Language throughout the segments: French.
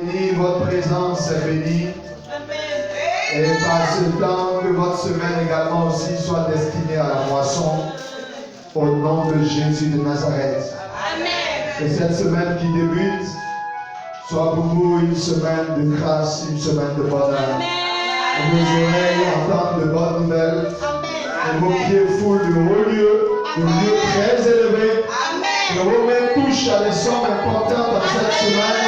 béni, votre présence est bénie. Et par ce temps, que votre semaine également aussi soit destinée à la moisson. Au nom de Jésus de Nazareth. Amen. Et cette semaine qui débute soit pour vous une semaine de grâce, une semaine de bonheur. Amen. Vos oreilles entendent de bonnes nouvelles. Amen. Et vos pieds foulent de hauts lieux, de lieux très élevés. Amen. Que vos mains touchent à des sommes importantes dans cette semaine.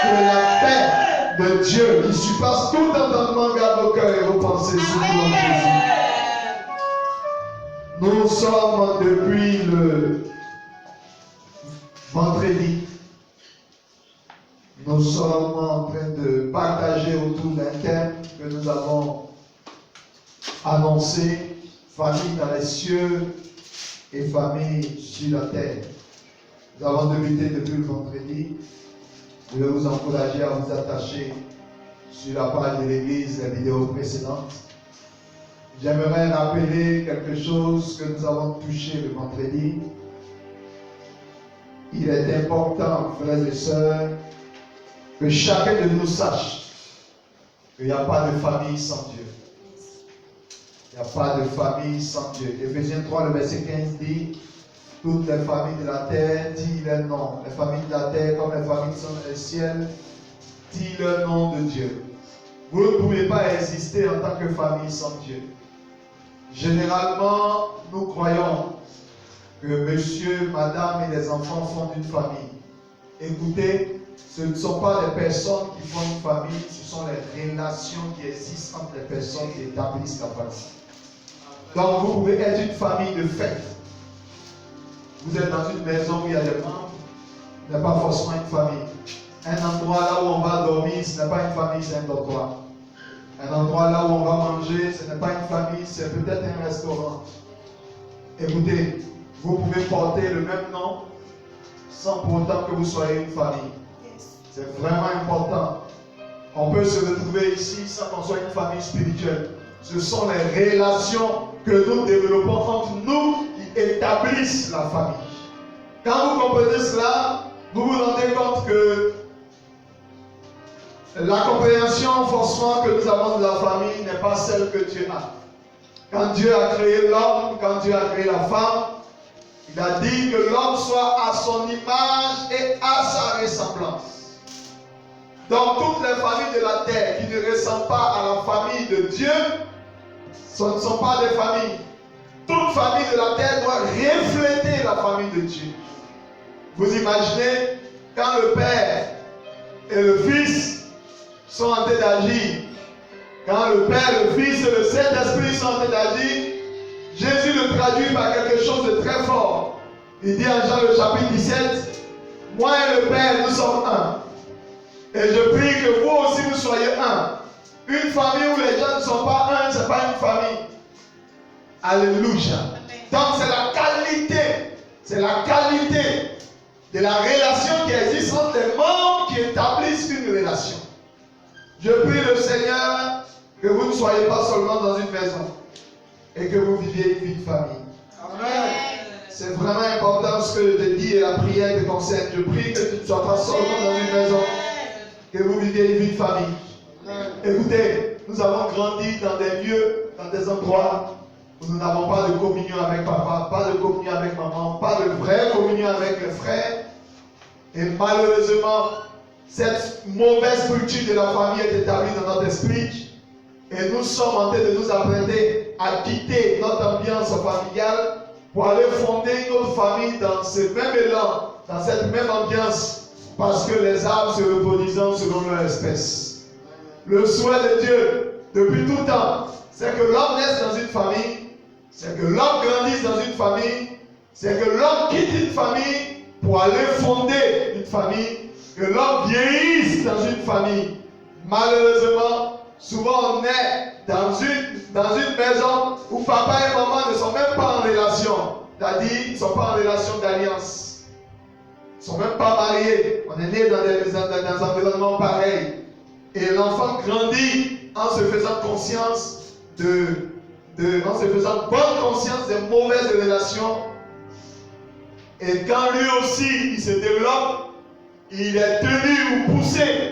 Que la paix de Dieu qui surpasse tout entendement garde vos cœurs et vos pensées sur tout en Jésus. Nous sommes depuis le vendredi. Nous sommes en train de partager autour d'un thème que nous avons annoncé, famille dans les cieux et famille sur la terre. Nous avons débuté depuis le vendredi. Je vais vous encourager à vous attacher sur la page de l'église, les vidéos précédentes. J'aimerais rappeler quelque chose que nous avons touché le vendredi. Il est important, frères et sœurs, que chacun de nous sache qu'il n'y a pas de famille sans Dieu. Il n'y a pas de famille sans Dieu. Éphésiens 3, le verset 15 dit: toutes les familles de la terre disent le nom. Les familles de la terre, comme les familles qui sont dans le ciel, disent le nom de Dieu. Vous ne pouvez pas exister en tant que famille sans Dieu. Généralement, nous croyons que monsieur, madame et les enfants font une famille. Écoutez, ce ne sont pas les personnes qui font une famille, ce sont les relations qui existent entre les personnes qui établissent la famille. Donc vous pouvez être une famille de fait. Vous êtes dans une maison où il y a des membres, ce n'est pas forcément une famille. Un endroit là où on va dormir, ce n'est pas une famille, c'est un dortoir. Un endroit là où on va manger, ce n'est pas une famille, c'est peut-être un restaurant. Écoutez, vous pouvez porter le même nom sans pour autant que vous soyez une famille. C'est vraiment important. On peut se retrouver ici sans qu'on soit une famille spirituelle. Ce sont les relations que nous développons entre nous qui établissent la famille. Quand vous comprenez cela, vous vous rendez compte que la compréhension forcément que nous avons de la famille n'est pas celle que Dieu a. Quand Dieu a créé l'homme, quand Dieu a créé la femme, il a dit que l'homme soit à son image et à sa ressemblance. Donc toutes les familles de la terre qui ne ressemblent pas à la famille de Dieu, ce ne sont pas des familles. Toute famille de la terre doit refléter la famille de Dieu. Vous imaginez quand le Père et le Fils sont en train d'agir. Quand le Père, le Fils et le Saint-Esprit sont en train d'agir, Jésus le traduit par quelque chose de très fort. Il dit en Jean le chapitre 17, moi et le Père, nous sommes un. Et je prie que vous aussi vous soyez un. Une famille où les gens ne sont pas un, ce n'est pas une famille. Alléluia. Donc c'est la qualité de la relation qui existe entre les membres qui établissent une relation. Je prie le Seigneur que vous ne soyez pas seulement dans une maison et que vous viviez une vie de famille. Amen. C'est vraiment important ce que je te dis et la prière te concerne. Je prie que tu ne sois pas seulement dans une maison, que vous viviez une vie de famille. Amen. Écoutez, nous avons grandi dans des lieux, dans des endroits où nous n'avons pas de communion avec papa, pas de communion avec maman, pas de vraie communion avec les frères. Et malheureusement, cette mauvaise structure de la famille est établie dans notre esprit. Et nous sommes en train de nous apprêter à quitter notre ambiance familiale pour aller fonder une autre famille dans ce même élan, dans cette même ambiance, parce que les arbres se reproduisant selon leur espèce. Le souhait de Dieu, depuis tout temps, c'est que l'homme naisse dans une famille, c'est que l'homme grandisse dans une famille, c'est que l'homme quitte une famille pour aller fonder une famille, que l'homme vieillisse dans une famille. Malheureusement, souvent on est dans une maison où papa et maman ne sont même pas en relation. C'est-à-dire, ils ne sont pas en relation d'alliance. Ils ne sont même pas mariés. On est né dans des environnements pareils. Et l'enfant grandit en se faisant conscience en se faisant bonne conscience des mauvaises relations. Et quand lui aussi il se développe, il est tenu ou poussé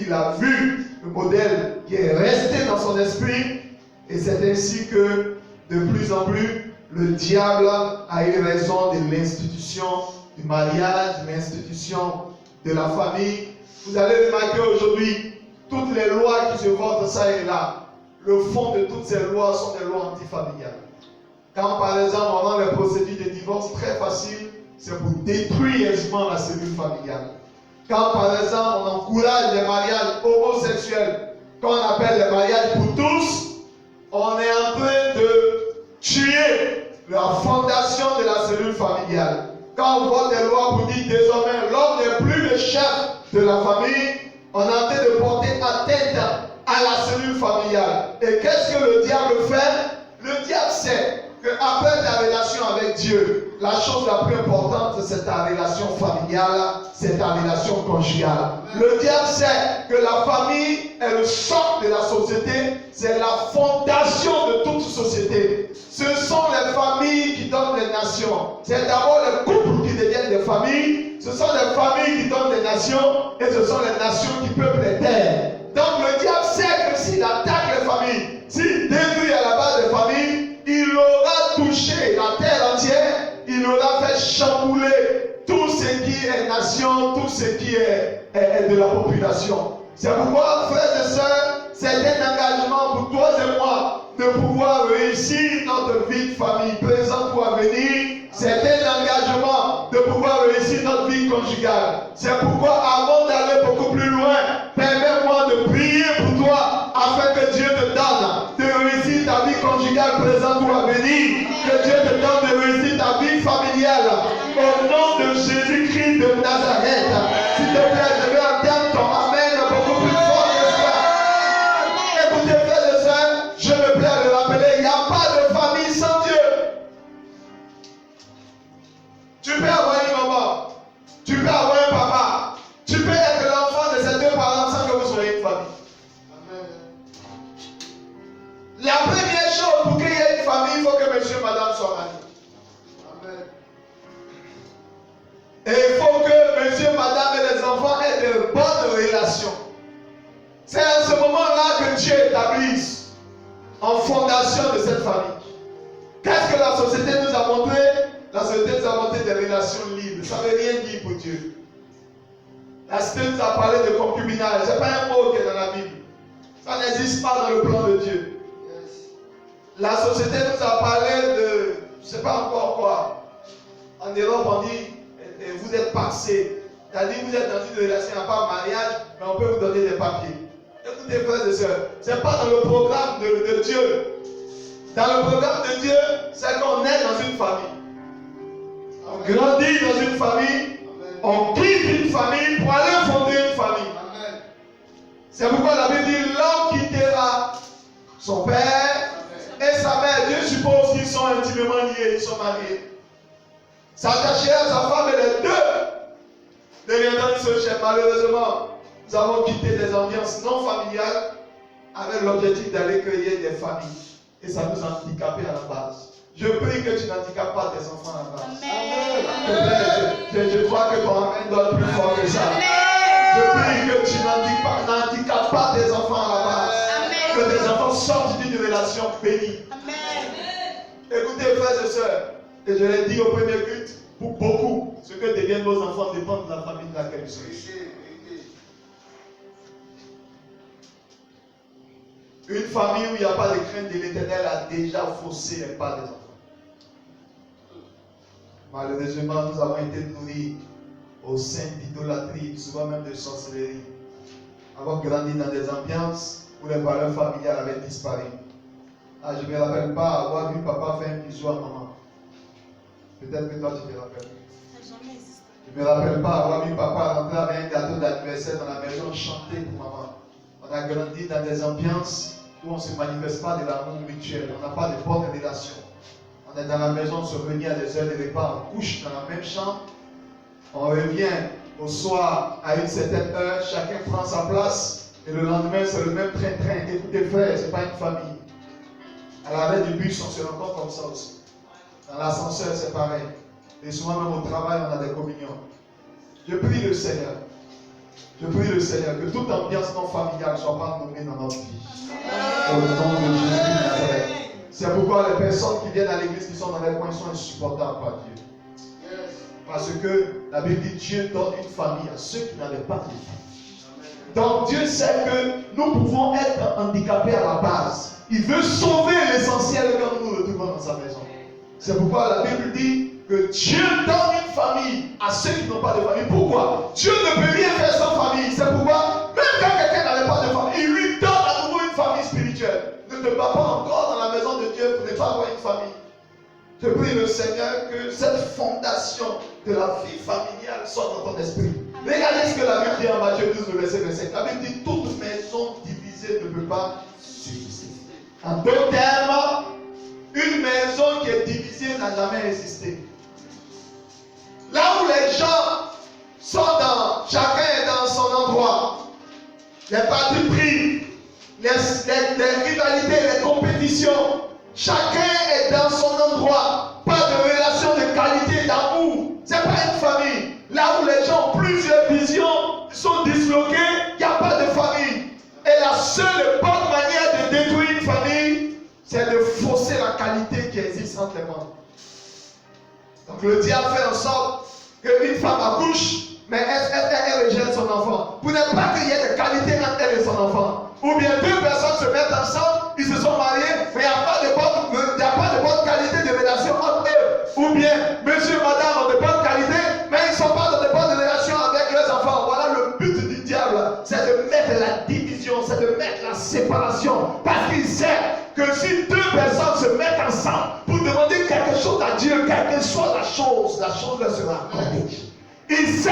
il a vu le modèle qui est resté dans son esprit. Et c'est ainsi que, de plus en plus, le diable a eu raison de l'institution du mariage, de l'institution de la famille. Vous allez remarquer aujourd'hui, toutes les lois qui se votent ça et là, le fond de toutes ces lois sont des lois antifamiliales. Quand par exemple on a les procédures de divorce très faciles, c'est pour détruire aisément la cellule familiale. Quand par exemple on encourage les mariages homosexuels, qu'on appelle les mariages pour tous, on est en train de tuer la fondation de la cellule familiale. Quand on voit des lois pour dire désormais l'homme n'est plus le chef de la famille, on est en train de porter atteinte à la cellule familiale. Et qu'est-ce que le diable fait? Le diable sait qu'après ta relation avec Dieu, la chose la plus importante, c'est ta relation familiale, c'est ta relation conjugale. Le diable sait que la famille est le socle de la société, c'est la fondation de toute société. Ce sont les familles qui donnent les nations. C'est d'abord les couples qui deviennent des familles, ce sont les familles qui donnent les nations, et ce sont les nations qui peuplent les terres. Donc le diable sait que s'il attaque les familles, s'il détruit à la base des familles, il aura touché la terre entière, il aura fait chambouler tout ce qui est nation, tout ce qui est de la population. C'est pourquoi, frères et sœurs, c'est un engagement pour toi et moi de pouvoir réussir notre vie de famille, présente ou à venir. C'est un engagement de pouvoir réussir notre vie conjugale. C'est pourquoi, avant d'aller beaucoup plus loin, permets-moi de prier pour toi afin que Dieu te donne de réussir ta vie conjugale présente ou à venir. Que Dieu te donne de réussir ta vie familiale. Au nom de Jésus-Christ de Nazareth. S'il te plaît, je vais entendre ton amen beaucoup plus fort que ça. Écoutez, frères et sœurs, je me plais à le rappeler, il n'y a pas de famille sans Dieu. Tu peux avoir une maman, tu peux avoir un papa, tu peux être l'enfant de ces deux parents sans que vous soyez une famille. Amen. La première chose pour qu'il y ait une famille, il faut que monsieur et madame soient mariés. Amen. Et il faut que monsieur, madame et les enfants aient de bonnes relations. C'est à ce moment-là que Dieu établisse en fondation de cette famille. Qu'est-ce que la société nous a montré? La société nous a montré des relations libres. Ça ne veut rien dire pour Dieu. La société nous a parlé de concubinage. Ce n'est pas un mot qui est dans la Bible. Ça n'existe pas dans le plan de Dieu. La société nous a parlé de, je ne sais pas encore quoi. En Europe, on dit, vous êtes paxé. C'est-à-dire, vous êtes dans une relation, il n'y a pas de mariage, mais on peut vous donner des papiers. Écoutez, frères et sœurs, ce n'est pas dans le programme de Dieu. Dans le programme de Dieu, c'est qu'on est dans une famille. On grandit dans une famille, on quitte une famille pour aller fonder une famille. C'est pourquoi la Bible dit l'homme quittera son père et sa mère. Dieu suppose qu'ils sont intimement liés, ils sont mariés. S'attacher à sa femme et les deux deviendront une seule chair. Malheureusement, nous avons quitté des ambiances non familiales avec l'objectif d'aller cueillir des familles. Et ça nous a handicapés à la base. Je prie que tu n'handicapes pas tes enfants à la base. Amen. Je crois que ton amen doit être plus fort que ça. Amen. Je prie que tu n'handicapes pas tes enfants à la base. Amen. Que tes enfants sortent d'une relation bénie. Amen. Écoutez, frères et sœurs, et je l'ai dit au premier culte, pour beaucoup, ce que deviennent vos enfants dépend de la famille dans laquelle ils sont. Une famille où il n'y a pas de crainte de l'Éternel a déjà faussé les pas des enfants. Malheureusement, nous avons été nourris au sein d'idolâtrie, souvent même de sorcellerie. Nous avons grandi dans des ambiances où les valeurs familiales avaient disparu. Ah, je ne me rappelle pas avoir vu papa faire un bisou à maman. Peut-être que toi tu te rappelles. Je ne me rappelle pas avoir vu papa rentrer avec un gâteau d'anniversaire dans la maison chanter pour maman. On a grandi dans des ambiances où on ne se manifeste pas de l'amour mutuel. On n'a pas de bonnes relations. On est dans la maison, on se réunit à des heures de repas, on couche dans la même chambre. On revient au soir à une certaine heure, chacun prend sa place. Et le lendemain, c'est le même train-train. Écoutez, frères, ce n'est pas une famille. À l'arrêt du bus, on se rencontre comme ça aussi. Dans l'ascenseur, c'est pareil. Et souvent, même au travail, on a des communions. Je prie le Seigneur Je prie le Seigneur que toute ambiance non familiale ne soit pas nommée dans notre vie. Au nom de Jésus de Nazareth. C'est pourquoi les personnes qui viennent à l'église, qui sont dans les coins, sont insupportables par Dieu. Parce que la Bible dit Dieu donne une famille à ceux qui n'avaient pas de famille. Donc Dieu sait que nous pouvons être handicapés à la base. Il veut sauver l'essentiel quand nous nous retrouvons dans sa maison. C'est pourquoi la Bible dit que Dieu donne une famille à ceux qui n'ont pas de famille. Pourquoi? Dieu ne peut rien faire sans famille. C'est pourquoi, même quand quelqu'un n'avait pas de famille, il lui donne à nouveau une famille spirituelle. Ne te bats pas encore dans la maison de Dieu pour ne pas avoir une famille. Je prie le Seigneur que cette fondation de la vie familiale soit dans ton esprit. Regardez ce que la Bible dit en Matthieu 12, le verset 25. La Bible dit toute maison divisée ne peut pas subsister. En d'autres termes, une maison qui est divisée n'a jamais existé. Là où les gens sont chacun est dans son endroit, les partis pris, les rivalités, les compétitions, chacun est dans son endroit. Pas de relation de qualité, d'amour. Ce n'est pas une famille. Là où les gens ont plusieurs visions, sont disloqués, il n'y a pas de famille. Et la seule bonne manière de détruire une famille, c'est de fausser la qualité qui existe entre les membres. Donc le diable fait en sorte qu'une femme accouche, mais elle rejette son enfant. Pour ne pas qu'il y ait de qualité entre elle et son enfant. Ou bien deux personnes se mettent ensemble, ils se sont mariés, mais il n'y a pas de bonne qualité de relation entre eux. Ou bien monsieur et madame ont de bonnes qualités, mais ils ne sont pas dans de bonnes relations avec leurs enfants. Voilà le but du diable, c'est de mettre la division, c'est de mettre la séparation. Parce qu'il sait que si deux personnes se mettent ensemble pour demander quelque chose à Dieu, quelle que soit la chose leur sera accordée. Il sait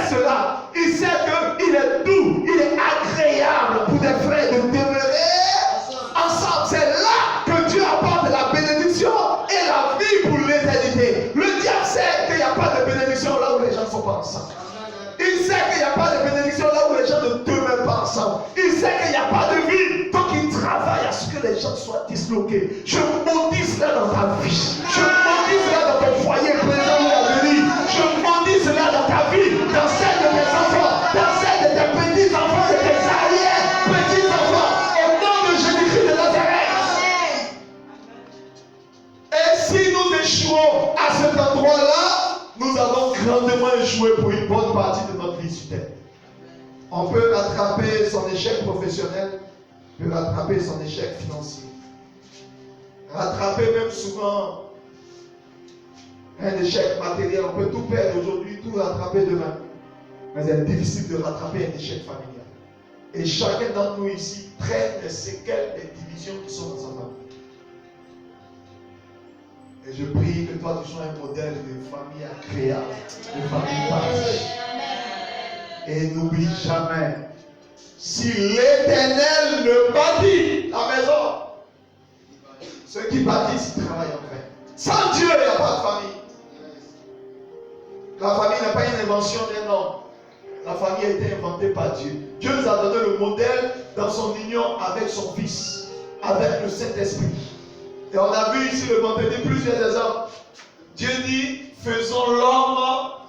cela. Il sait qu'il est doux, il est agréable pour des frères de demeurer ensemble. C'est là que Dieu apporte la bénédiction et la vie pour l'éternité. Le diable sait qu'il n'y a pas de bénédiction là où les gens ne sont pas ensemble. Il sait qu'il n'y a pas de bénédiction là où les gens ne demeurent pas ensemble. Il sait qu'il n'y a pas de vie. Donc il travaille à ce que les gens soient disloqués. Je maudis cela dans ta vie. Je maudis cela dans ton foyer présent ou à venir. Je maudis cela dans ta vie, dans celle de tes enfants, dans celle de tes petits-enfants, de tes arrière-petits-enfants. Au nom de Jésus-Christ de Nazareth. Et si nous échouons à cet endroit-là, nous avons grandement échoué pour une bonne partie de notre vie sur terre. On peut rattraper son échec professionnel, on peut rattraper son échec financier. Rattraper même souvent un échec matériel. On peut tout perdre aujourd'hui, tout rattraper demain. Mais c'est difficile de rattraper un échec familial. Et chacun d'entre nous ici traîne les séquelles des divisions qui sont dans sa famille. Et je prie que toi tu sois un modèle de famille agréable, de famille parfaite. Et n'oublie jamais, si l'Éternel ne bâtit la maison, ceux qui bâtissent, ils travaillent en vain. Sans Dieu, il n'y a pas de famille. La famille n'est pas une invention d'un homme. La famille a été inventée par Dieu. Dieu nous a donné le modèle dans son union avec son Fils, avec le Saint-Esprit. Et on a vu ici le vendredi plusieurs exemples. Dieu dit, faisons l'homme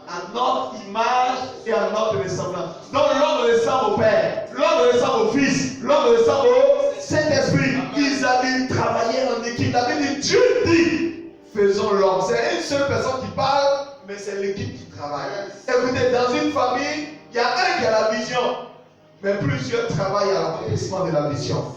à notre image et à notre ressemblance. Donc l'homme ressemble au Père, l'homme ressemble au Fils, l'homme ressemble au Saint-Esprit. Ils travaillaient en équipe. La Bible dit, Dieu dit, faisons l'homme. C'est une seule personne qui parle, mais c'est l'équipe qui travaille. Écoutez, dans une famille, il y a un qui a la vision, mais plusieurs travaillent à l'accomplissement de la vision.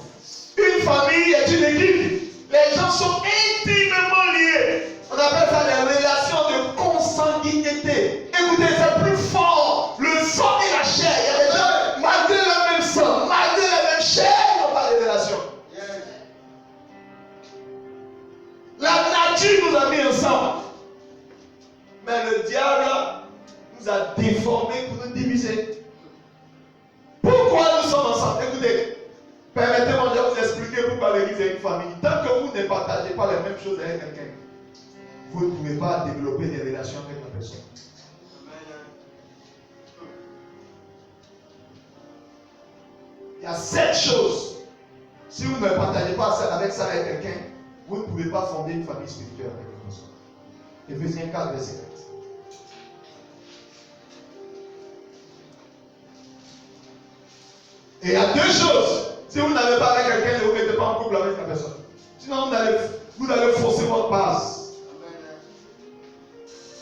Une famille est une équipe. Les gens sont intimement liés. On appelle ça les relations de consanguinité. Écoutez, c'est plus fort. Le sang et la chair. Il y a des gens, malgré le même sang, malgré la même chair, ils n'ont pas de relation. La nature nous a mis ensemble. Mais le diable nous a déformés pour nous diviser. Pourquoi nous sommes ensemble? Écoutez, permettez-moi de vous expliquer pourquoi l'église est une famille. Tant que vous ne partagez pas les mêmes choses avec quelqu'un, vous ne pouvez pas développer des relations avec la personne. Il y a 7 choses. Si vous ne partagez pas ça avec quelqu'un, vous ne pouvez pas fonder une famille spirituelle avec la personne. Éphésiens 4, verset 4. Et il y a deux choses. Si vous n'avez pas avec quelqu'un, ne vous mettez pas en couple avec la personne. Sinon, vous allez forcer votre base.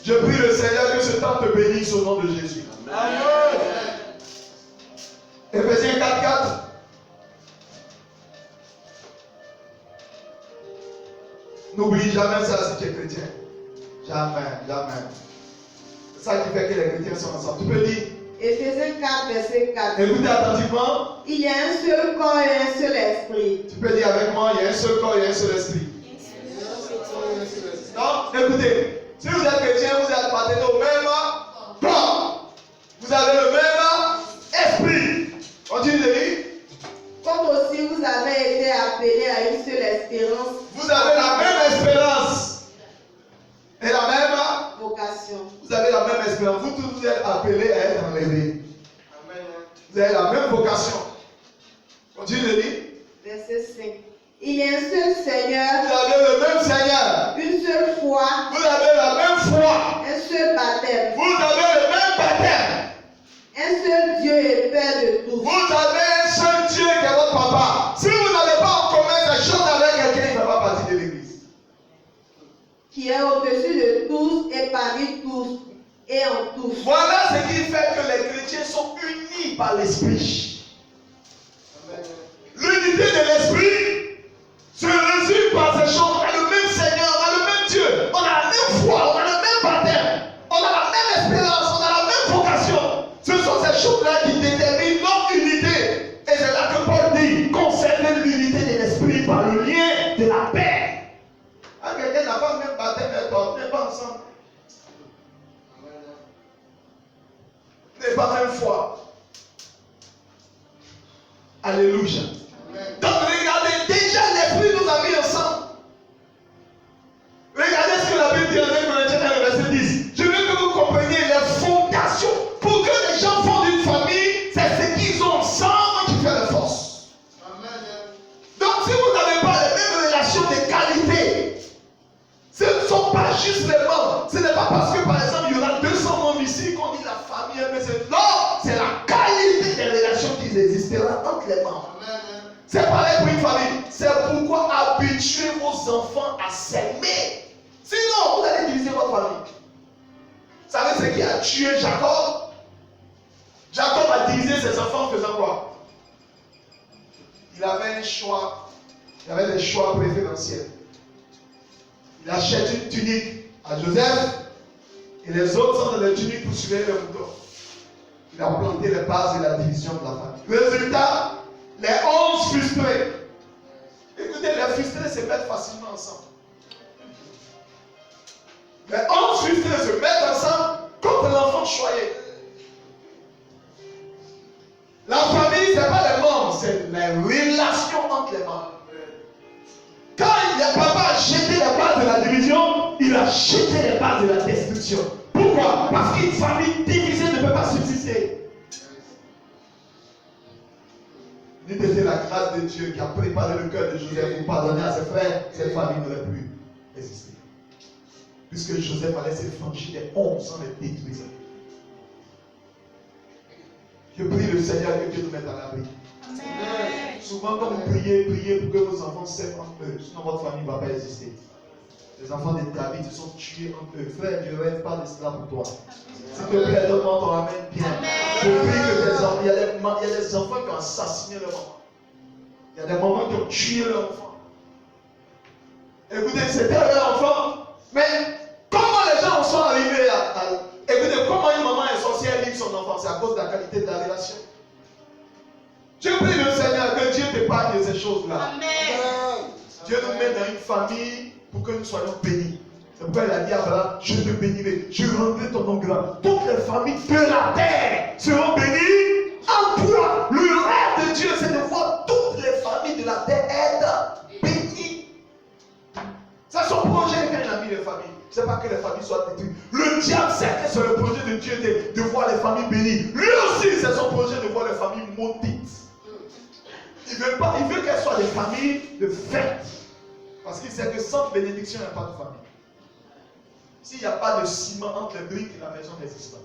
Je prie le Seigneur que ce temps te bénisse au nom de Jésus. Amen. Éphésiens 4:4. N'oublie jamais ça si tu es chrétien. Jamais, jamais. C'est ça qui fait que les chrétiens sont ensemble. Tu peux dire. Éphésiens 4, verset 4. Écoutez attentivement. Il y a un seul corps et un seul esprit. Tu peux dire avec moi, il y a un seul corps et un seul esprit. Non, écoutez. Si vous êtes chrétien, vous appartenez au même corps. Vous avez le même esprit. Continue de lire. Comme aussi vous avez été appelés à une seule espérance. Vous avez la même espérance. Et la même vocation. Vous avez la même espérance. Vous tous vous êtes appelés à être enlevés. Vous avez la même vocation. Continue de lire. Verset 5. Il y a un seul Seigneur. Vous avez le même Seigneur. Une seule foi. Vous avez la même foi. Un seul baptême. Vous avez le même baptême. Un seul Dieu et Père de tous. Vous avez un seul Dieu qui est votre papa. Si vous n'avez pas en commun ces choses avec quelqu'un, il ne fait pas partie de l'église. Qui est au-dessus de tous et parmi tous et en tous. Voilà ce qui fait que les chrétiens sont unis par l'esprit. L'unité de l'esprit se résume par ces choses. On a le même Seigneur, on a le même Dieu, on a la même foi, on a le même baptême, on a la même espérance, on a la même vocation. Ce sont ces choses-là qui déterminent notre unité. Et c'est là que Paul dit, conservez l'unité de l'esprit par le lien de la paix. Ah, quelqu'un n'a pas le même baptême et toi, on n'est pas ensemble. On n'est pas même foi. Alléluia. Donc regardez, déjà l'esprit nous a mis ensemble. Regardez ce que la Bible dit en 1 Corinthiens dans le verset 10. Je veux que vous compreniez les fondations. Pour que les gens fondent une famille, c'est ce qu'ils ont ensemble qui fait la force. Donc si vous n'avez pas les mêmes relations de qualité, ce ne sont pas juste les membres. Ce n'est pas parce que par exemple il y aura 200 membres ici qu'on dit la famille. Non, c'est la qualité des relations qui existera entre les membres. C'est pareil pour une famille. C'est pourquoi habituez vos enfants à s'aimer. Sinon, vous allez diviser votre famille. Vous savez ce qui a tué Jacob? Jacob a divisé ses enfants en faisant quoi? Il avait un choix. Il avait des choix préférentiels. Il achète une tunique à Joseph et les autres sont dans les tuniques pour suivre le mouton. Il a planté les bases de la division de la famille. Résultat, les 11 frustrés. Écoutez, les frustrés se mettent facilement ensemble. Les 11 frustrés se mettent ensemble contre l'enfant choyé. La famille, ce n'est pas les membres, c'est les relations entre les membres. Quand le papa a jeté les bases de la division, il a jeté les bases de la destruction. Pourquoi? Parce qu'une famille divisée ne peut pas subsister. N'eût été la grâce de Dieu qui a préparé le cœur de Joseph pour pardonner à ses frères, cette famille n'aurait plus existé. Puisque Joseph allait se franchir des 11 sans les détruire. Je prie le Seigneur que Dieu nous mette à l'abri. Souvent, quand vous priez pour que vos enfants s'aiment entre eux, sinon votre famille ne va pas exister. Les enfants de David se sont tués entre eux. Frère, je ne rêve pas de cela pour toi. S'il te plaît, donne-moi ton amen bien. Je prie que tes enfants, il y a des enfants qui ont assassiné leur maman. Il y a des mamans qui ont tué leur enfant. Écoutez, c'était leur enfant. Mais comment les gens sont arrivés à... Écoutez, comment une maman est censée élire son enfant? C'est à cause de la qualité de la relation. Je prie le Seigneur que Dieu t'épargne ces choses-là. Dieu nous met dans une famille pour que nous soyons bénis. C'est pourquoi il a dit à Abraham, je te bénirai, je rendrai ton nom grand. Toutes les familles de la terre seront bénies en toi. Le rêve de Dieu, c'est de voir toutes les familles de la terre être bénies. C'est son projet quand il a mis les familles. C'est pas que les familles soient détruites. Le diable sait que c'est le projet de Dieu de voir les familles bénies. Lui aussi, c'est son projet de voir les familles maudites. Il veut qu'elles soient des familles de fête. Parce qu'il sait que sans bénédiction, il n'y a pas de famille. S'il n'y a pas de ciment entre les briques, la maison n'existe pas.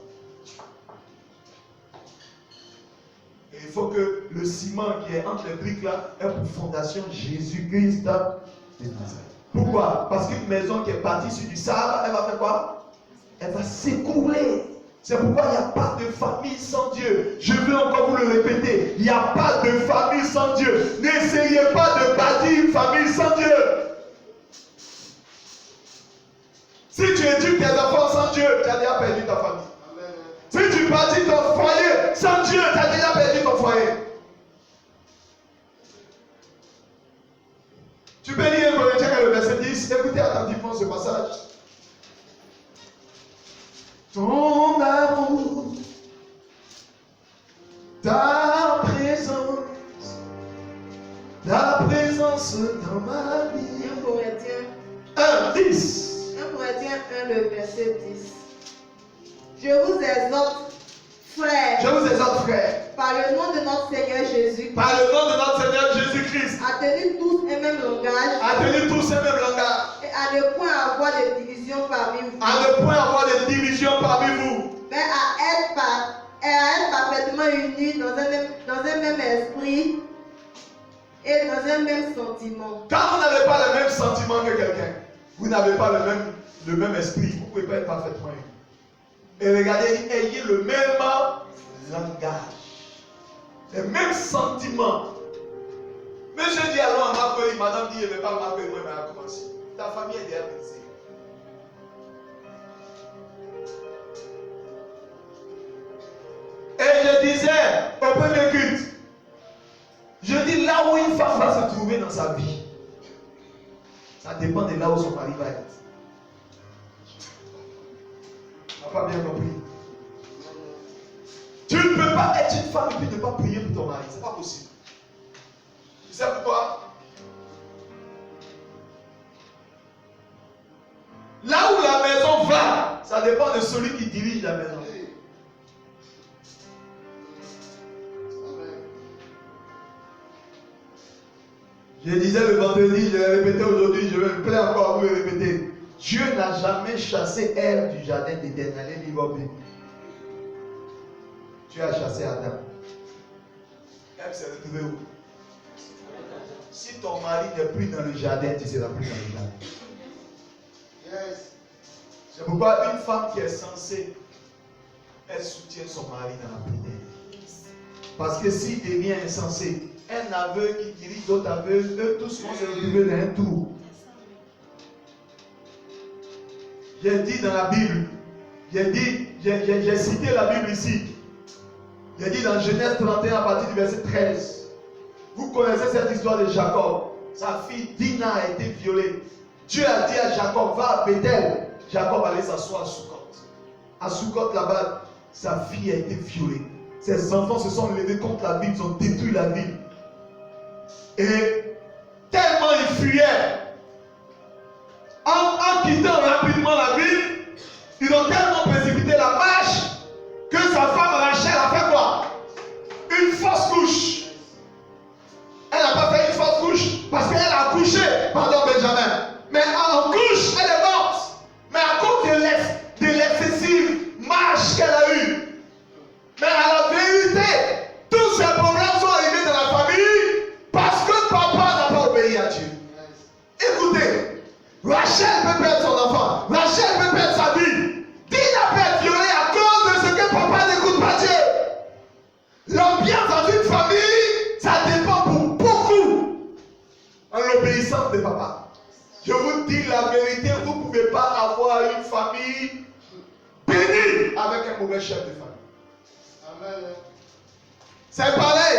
Et il faut que le ciment qui est entre les briques là ait pour fondation Jésus-Christ de Nazareth. Pourquoi? Parce qu'une maison qui est bâtie sur du sable, elle va faire quoi? Elle va s'écrouler. C'est pourquoi il n'y a pas de famille sans Dieu. Je veux encore vous le répéter. Il n'y a pas de famille sans Dieu. N'essayez pas de bâtir une famille sans Dieu. Si tu éduques tes enfants sans Dieu, tu as déjà perdu ta famille. Si tu bâtis ton foyer sans Dieu, tu as déjà perdu ton foyer. Tu peux lire un Corinthiens le verset 10. Écoutez attentivement ce passage. Ton amour, ta présence dans ma vie. 1 Corinthiens 10. 1 Corinthiens 1, le verset 10. Je vous exhorte, frères, par le nom de notre Seigneur Jésus, Jésus-Christ, à tenir tous un même langage, et à ne point avoir de division parmi vous, mais à être parfaitement unis dans un même esprit et dans un même sentiment. Quand vous n'avez pas le même sentiment que quelqu'un, vous n'avez pas le même esprit, vous ne pouvez pas être parfaitement unis. Et regardez, ayez le même langage, les mêmes sentiments. Mais je dis alors à Marco, madame dit, je ne vais pas Marco, moi, mais à commencer. Ta famille est déjà brisée. Et je disais au premier culte, je dis là où une femme va se trouver dans sa vie, ça dépend de là où son mari va être. Tu n'as pas bien compris. Tu ne peux pas être une femme et puis ne pas prier pour ton mari. Ce n'est pas possible. Tu sais pourquoi? Là où la maison va, ça dépend de celui qui dirige la maison. Je disais le vendredi, je l'ai répété aujourd'hui, je vais me plaire encore à vous le répéter. Dieu n'a jamais chassé Ève du jardin d'Éden. Allez lire Bible. Dieu a chassé Adam. Ève s'est retrouvée où? Si ton mari n'est plus dans le jardin, tu ne seras plus dans le jardin. Yes. C'est pourquoi une femme qui est censée, elle soutient son mari dans la prière. Parce que s'il devient insensé, un aveugle qui dirige d'autres aveugles, eux tous vont se retrouver dans un tour. J'ai dit dans la Bible, j'ai cité la Bible ici. J'ai dit dans Genèse 31 à partir du verset 13. Vous connaissez cette histoire de Jacob. Sa fille Dina a été violée. Dieu a dit à Jacob, va à Bethel. Jacob allait s'asseoir à Sukkot. À Sukkot là-bas, sa fille a été violée. Ses enfants se sont levés contre la ville, ils ont détruit la ville. Et tellement ils fuyaient, en quittant rapidement la ville, ils ont tellement précipité la marche que sa femme Rachel a fait quoi? Une fausse couche. Elle n'a pas fait une fausse couche parce qu'elle a accouché, pardon Benjamin. Mais en couche, elle est morte. Mais à cause de l'excessive marche qu'elle a eue. Mais à la vérité, tous ces problèmes sont arrivés dans la famille parce que papa n'a pas obéi à Dieu. Écoutez, Rachel peut perdre son enfant, Rachel peut perdre sa vie. Dina peut être violée à cause de ce que papa n'écoute pas Dieu. L'ambiance dans une famille, ça dépend pour beaucoup en l'obéissance de papa. Je vous dis la vérité, vous ne pouvez pas avoir une famille bénie avec un mauvais chef de famille. C'est pareil.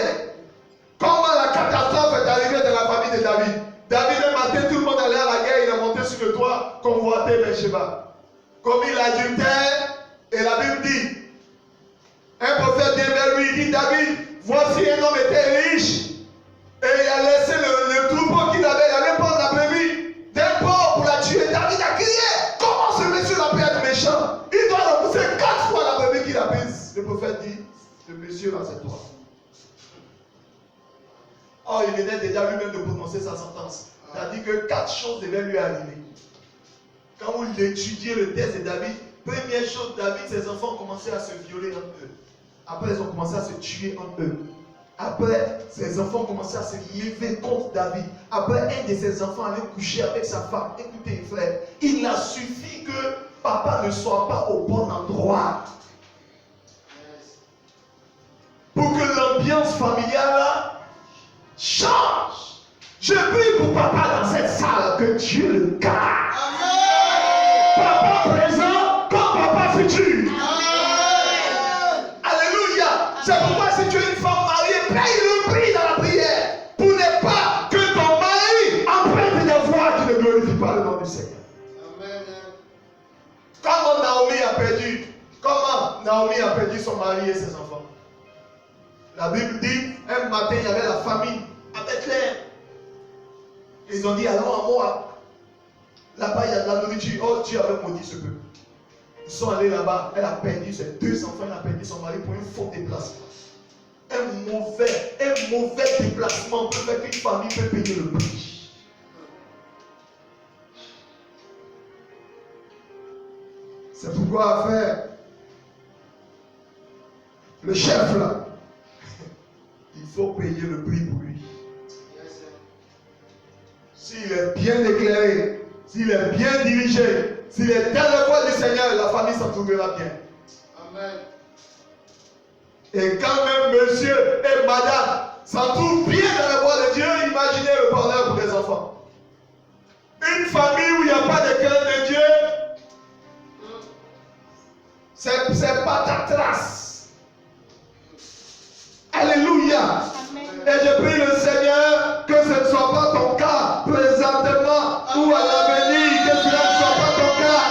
Comment la catastrophe est arrivée dans la famille de David. David, un matin, tout le monde allait à la guerre, il est monté sur le toit, convoité Bathsheba. Commis l'adultère, et la Bible dit, un prophète vient vers lui, il dit, David, voici un homme était riche, et il a laissé le troupeau qu'il avait, il avait peur de la brebis, d'un porc pour la tuer. David a crié, comment ce monsieur-là peut être méchant? Il doit repousser 4 fois la brebis qu'il a prise. Le prophète dit, ce monsieur-là, c'est toi. Oh, il venait déjà lui-même de prononcer sa sentence. C'est-à-dire que 4 choses devaient lui arriver. Quand vous étudiez le texte de David, première chose, David, ses enfants ont commencé à se violer entre eux. Après, ils ont commencé à se tuer entre eux. Après, ses enfants commençaient à se lever contre David. Après, un de ses enfants allait coucher avec sa femme. Écoutez, frère, il a suffi que papa ne soit pas au bon endroit pour que l'ambiance familiale change. Je prie pour papa dans cette salle, que Dieu le garde. Papa présent comme papa futur. Alléluia. C'est pourquoi si tu es une femme mariée, paye le prix dans la prière pour ne pas que ton mari emprunte des voix qui ne glorifient pas le nom du Seigneur. Comment Naomi a perdu son mari et ses enfants? La Bible dit, un matin, il y avait la famine à Bethléem. Ils ont dit, allons à Moab. Là-bas, il y a de la nourriture. Oh, Dieu avait maudit ce peuple. Ils sont allés là-bas. Elle a perdu ses 2 enfants. Elle a perdu son mari pour un faux déplacement. Un mauvais déplacement peut faire qu'une famille peut payer le prix. C'est pourquoi, frère, le chef là, il faut payer le prix pour lui. S'il est bien éclairé, s'il est bien dirigé, s'il est dans la voie du Seigneur, la famille s'en trouvera bien. Amen. Et quand même monsieur et madame s'en trouvent bien dans la voie de Dieu, imaginez le bonheur pour les enfants. Une famille où il n'y a pas de crainte de Dieu, c'est patatras. Alléluia. Et je prie le Seigneur que ce ne soit pas ton cas présentement ou à l'avenir, que cela ne soit pas ton cas.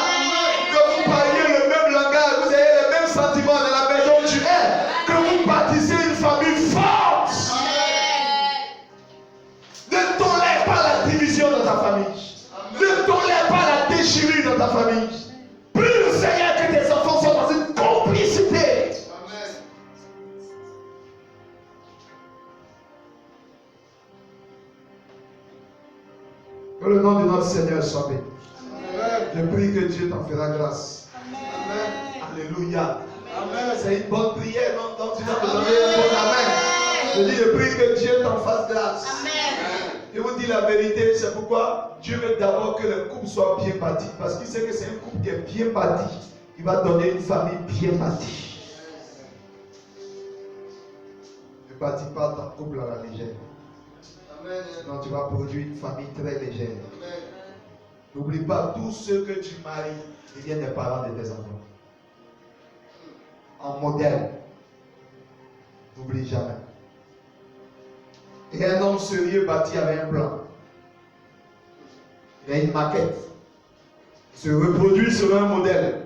Que vous parliez le même langage, vous ayez les mêmes sentiments dans la maison où tu es. Que vous bâtissez une famille forte. Ne tolère pas la division dans ta famille. Ne tolère pas la déchirure dans ta famille. Prie le Seigneur que tes enfants soient dans une complicité. Que le nom de notre Seigneur soit béni. Je prie que Dieu t'en fera grâce. Amen. Alléluia. Amen. C'est une bonne prière, non? Donc tu dois me donner un bon amen. Je dis, je prie que Dieu t'en fasse grâce. Amen. Je vous dis la vérité, c'est pourquoi Dieu veut d'abord que le couple soit bien bâti. Parce qu'il sait que c'est un couple qui est bien bâti. Il va donner une famille bien bâtie. Ne bâtis pas ton couple à la légère. Non, tu vas produire une famille très légère. N'oublie pas, tous ceux que tu maries deviennent des parents de tes enfants. En modèle. N'oublie jamais. Et un homme sérieux bâti avec un plan. Il a une maquette. Il se reproduit sur un modèle.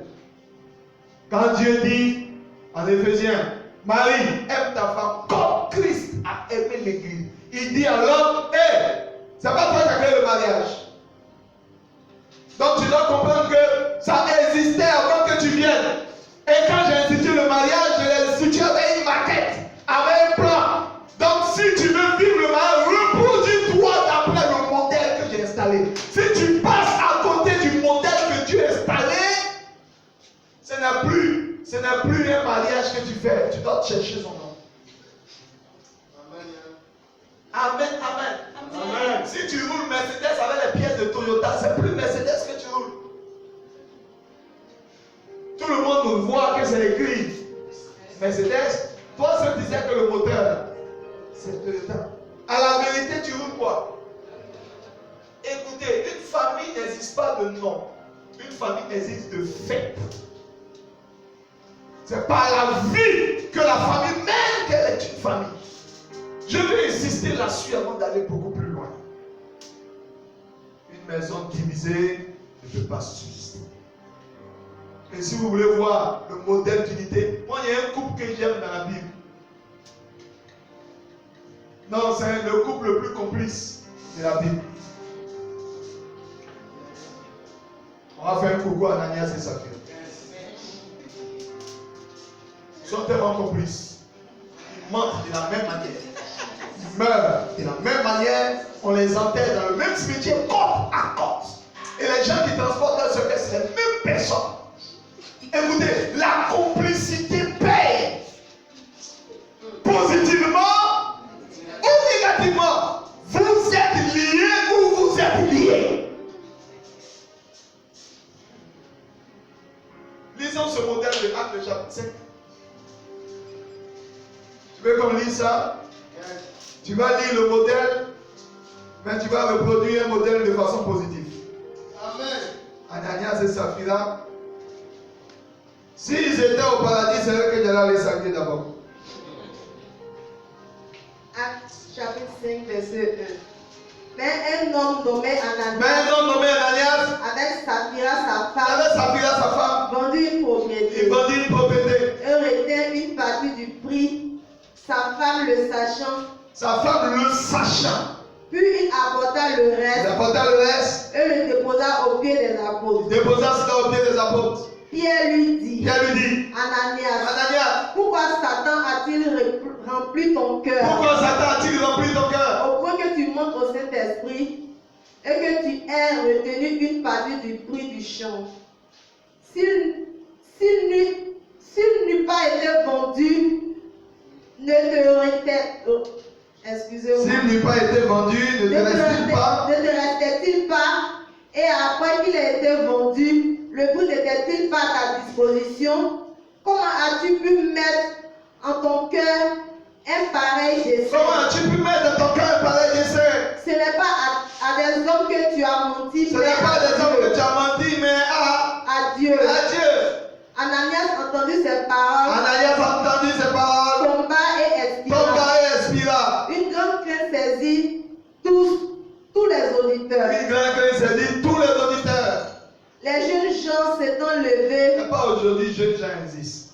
Quand Dieu dit en Éphésiens, Marie, aime ta femme comme Christ a aimé l'Église. Il dit à l'homme, hé, c'est pas toi qui as créé le mariage. Donc tu dois comprendre que ça existait avant que tu viennes. Et quand j'ai institué le mariage, je l'ai institué avec une maquette, avec un plan. Donc si tu veux vivre le mariage, reproduis-toi d'après le modèle que j'ai installé. Si tu passes à côté du modèle que Dieu a installé, ce n'est plus un mariage que tu fais. Tu dois chercher son nom. Amen, amen, amen. Si tu roules Mercedes avec les pièces de Toyota, c'est plus Mercedes que tu roules. Tout le monde voit que c'est écrit Mercedes. Toi, tu disais que le moteur, c'est Toyota. À la vérité, tu roules quoi? Écoutez, une famille n'existe pas de nom. Une famille existe de fait. C'est par la vie que la famille, même qu'elle est une famille. Je vais insister là-dessus avant d'aller beaucoup plus loin. Une maison divisée ne peut pas subsister. Et si vous voulez voir le modèle d'unité, moi il y a un couple que j'aime dans la Bible. Non, c'est le couple le plus complice de la Bible. On va faire un coucou à Ananias et Saphir. Ils sont tellement complices. Ils mentent de la même manière. Ils meurent de la même manière. On les enterre dans le même cimetière, côte à côte. Et les gens qui transportent leur secret, c'est les mêmes personnes. Écoutez, la complicité paye. Positivement Tu veux qu'on lise ça? Tu vas lire le modèle, mais tu vas reproduire un modèle de façon positive. Amen. Ananias et Saphira, s'ils étaient au paradis, c'est eux que Dieu allait saluer d'abord. Acte chapitre 5, verset 1. Mais un homme nommé Mais un homme nommé Ananias, avec Saphira, sa avec femme, Saphira, sa femme, vendu une il propriété. vendit une propriété. Et retint une partie du prix. Sa femme le sachant, Sa femme le sachant, puis il apporta le il reste apporta le reste, et le déposa au pied des il apôtres. déposa cela au pied des apôtres. Pierre lui dit, Pierre lui dit, Ananias, Ananias, pourquoi Satan a-t-il rempli ton cœur pourquoi Satan a-t-il rempli ton cœur? au point que tu montes au Saint-Esprit et que tu aies retenu une partie du prix du champ? S'il n'eût pas été vendu, ne te S'il n'eût pas été vendu, ne te reste-t-il pas? Ne te restait-il pas? Et après qu'il ait été vendu, le prix n'était-il pas à ta disposition? Comment as-tu pu mettre en ton cœur un pareil dessein? Comment as-tu pu mettre dans ton cœur un pareil dessein? Ce n'est pas à des hommes que tu as menti, Ce n'est pas des hommes que tu as menti, mais à Dieu. à Dieu. Ananias entendit ces paroles, Ananias a entendu ces paroles, tomba et expira. tomba et expira. Une grande crainte saisit tous les auditeurs. Une grande crainte s'est dit tous les auditeurs. Les jeunes gens s'étant levés, Mais pas aujourd'hui, jeunes gens existent.